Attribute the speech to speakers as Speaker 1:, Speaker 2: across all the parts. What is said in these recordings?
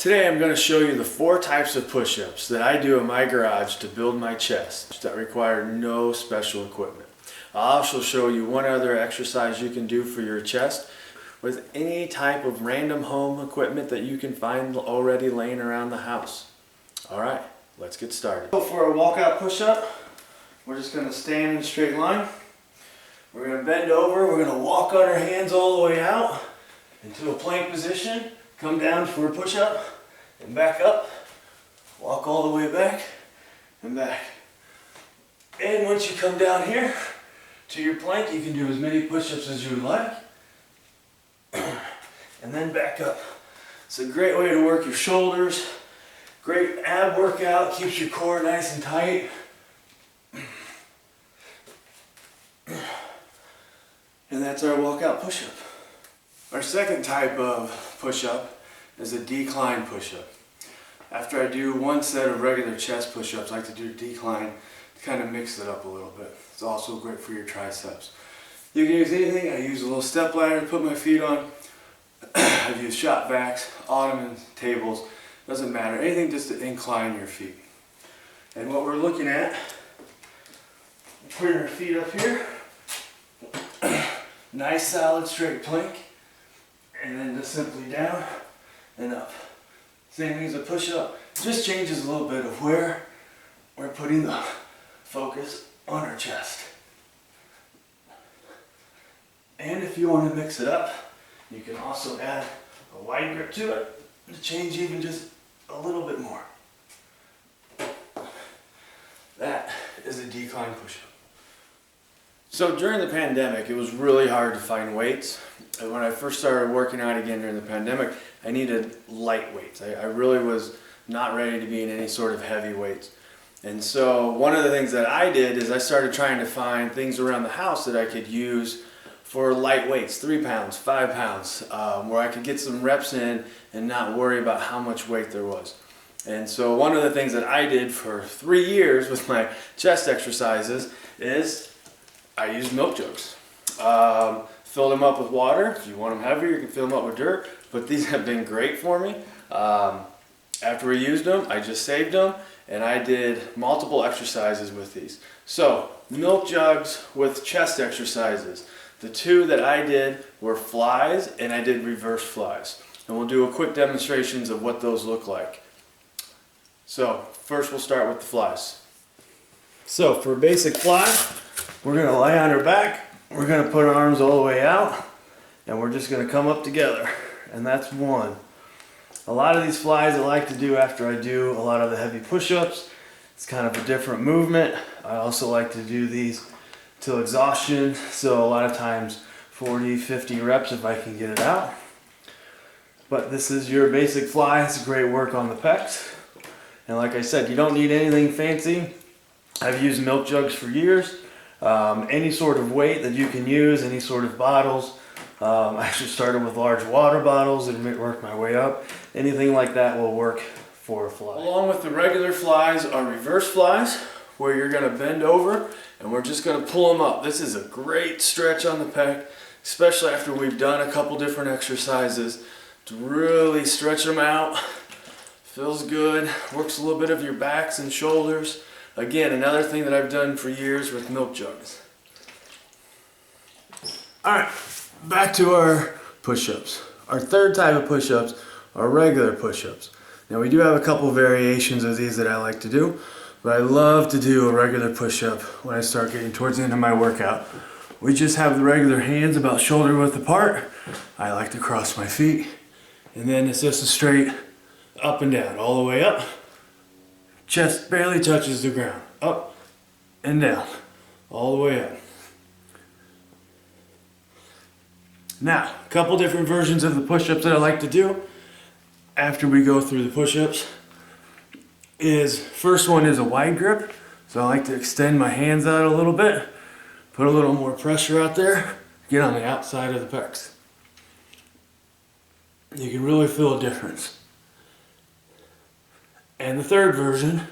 Speaker 1: Today I'm going to show you the 4 types of push-ups that I do in my garage to build my chest that require no special equipment. I'll also show you one other exercise you can do for your chest with any type of random home equipment that you can find already laying around the house. Alright, let's get started. So for a walkout push-up, we're just going to stand in a straight line. We're going to bend over, we're going to walk on our hands all the way out into a plank position. Come down for a push-up and back up. Walk all the way back and back. And once you come down here to your plank, you can do as many push-ups as you would like. And then back up. It's a great way to work your shoulders. Great ab workout, keeps your core nice and tight. And that's our walkout push-up. Our second type of push-up is a decline push-up. After I do one set of regular chest push-ups, I like to do a decline to kind of mix it up a little bit. It's also great for your triceps. You can use anything. I use a little step ladder to put my feet on. I've used shop vacs, ottomans, tables, doesn't matter. Anything just to incline your feet. And what we're looking at, putting our feet up here, nice solid straight plank. And then just simply down and up. Same thing as a push-up. Just changes a little bit of where we're putting the focus on our chest. And if you want to mix it up, you can also add a wide grip to it to change even just a little bit more. That is a decline push-up. So during the pandemic, it was really hard to find weights. And when I first started working out again during the pandemic, I needed light weights. I really was not ready to be in any sort of heavy weights. And so one of the things that I did is I started trying to find things around the house that I could use for light weights, 3 pounds, 5 pounds, where I could get some reps in and not worry about how much weight there was. And so one of the things that I did for 3 years with my chest exercises is I used milk jugs. Fill them up with water. If you want them heavier, you can fill them up with dirt. But these have been great for me. After we used them, I just saved them, and I did multiple exercises with these. So, milk jugs with chest exercises. The 2 that I did were flies, and I did reverse flies. And we'll do a quick demonstrations of what those look like. So, first we'll start with the flies. So, for a basic fly, we're going to lie on our back. We're going to put our arms all the way out, and we're just going to come up together. And that's 1. A lot of these flies I like to do after I do a lot of the heavy push-ups. It's kind of a different movement. I also like to do these till exhaustion. So a lot of times 40, 50 reps if I can get it out. But this is your basic fly. It's great work on the pecs. And like I said, you don't need anything fancy. I've used milk jugs for years. Any sort of weight that you can use, any sort of bottles. I actually started with large water bottles and worked my way up. Anything like that will work for a fly. Along with the regular flies are reverse flies, where you're going to bend over and we're just going to pull them up. This is a great stretch on the pec, especially after we've done a couple different exercises, to really stretch them out. Feels good, works a little bit of your backs and shoulders. Again, another thing that I've done for years with milk jugs. Alright, back to our push-ups. Our third type of push-ups are regular push-ups. Now we do have a couple variations of these that I like to do, but I love to do a regular push-up when I start getting towards the end of my workout. We just have the regular hands about shoulder width apart. I like to cross my feet, and then it's just a straight up and down, all the way up. Chest barely touches the ground. Up and down. All the way up. Now, a couple different versions of the push-ups that I like to do after we go through the push-ups is, first one is a wide grip. So I like to extend my hands out a little bit, put a little more pressure out there, get on the outside of the pecs. You can really feel a difference. And the third version,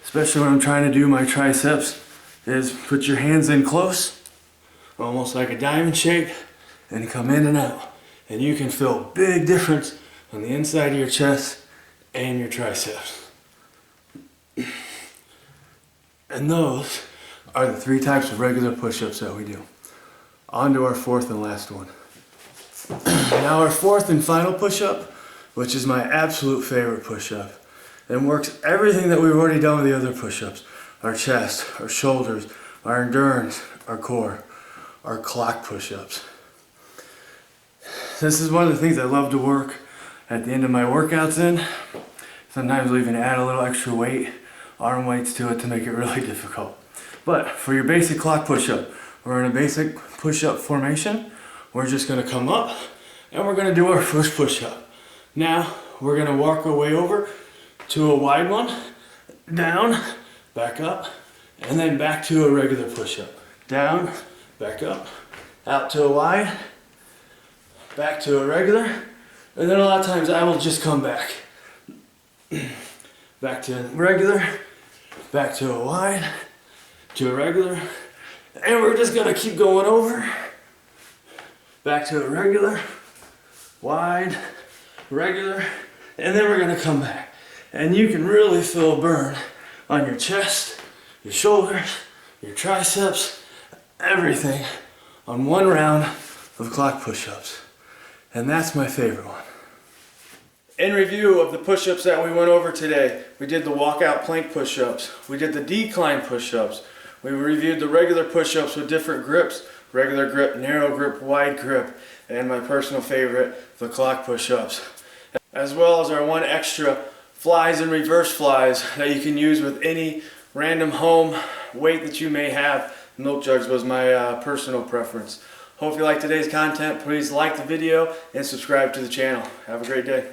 Speaker 1: especially when I'm trying to do my triceps, is put your hands in close, almost like a diamond shape, and come in and out. And you can feel a big difference on the inside of your chest and your triceps. And those are the 3 types of regular push-ups that we do. On to our 4th and last one. Now our 4th and final push-up, which is my absolute favorite push-up, and works everything that we've already done with the other push-ups. Our chest, our shoulders, our endurance, our core, our clock push-ups. This is one of the things I love to work at the end of my workouts in. Sometimes we'll even add a little extra weight, arm weights to it to make it really difficult. But for your basic clock push-up, we're in a basic push-up formation. We're just gonna come up and we're gonna do our first push-up. Now we're gonna work our way over to a wide one, down, back up, and then back to a regular push-up. Down, back up, out to a wide, back to a regular, and then a lot of times I will just come back. Back to regular, back to a wide, to a regular, and we're just gonna keep going over. Back to a regular, wide, regular, and then we're gonna come back. And you can really feel a burn on your chest, your shoulders, your triceps, everything on one round of clock push-ups. And that's my favorite one. In review of the push-ups that we went over today, we did the walkout plank push-ups, we did the decline push-ups, we reviewed the regular push-ups with different grips, regular grip, narrow grip, wide grip, and my personal favorite, the clock push-ups. As well as our one extra flies and reverse flies that you can use with any random home weight that you may have. Milk jugs was my personal preference. Hope you like today's content. Please like the video and subscribe to the channel. Have a great day.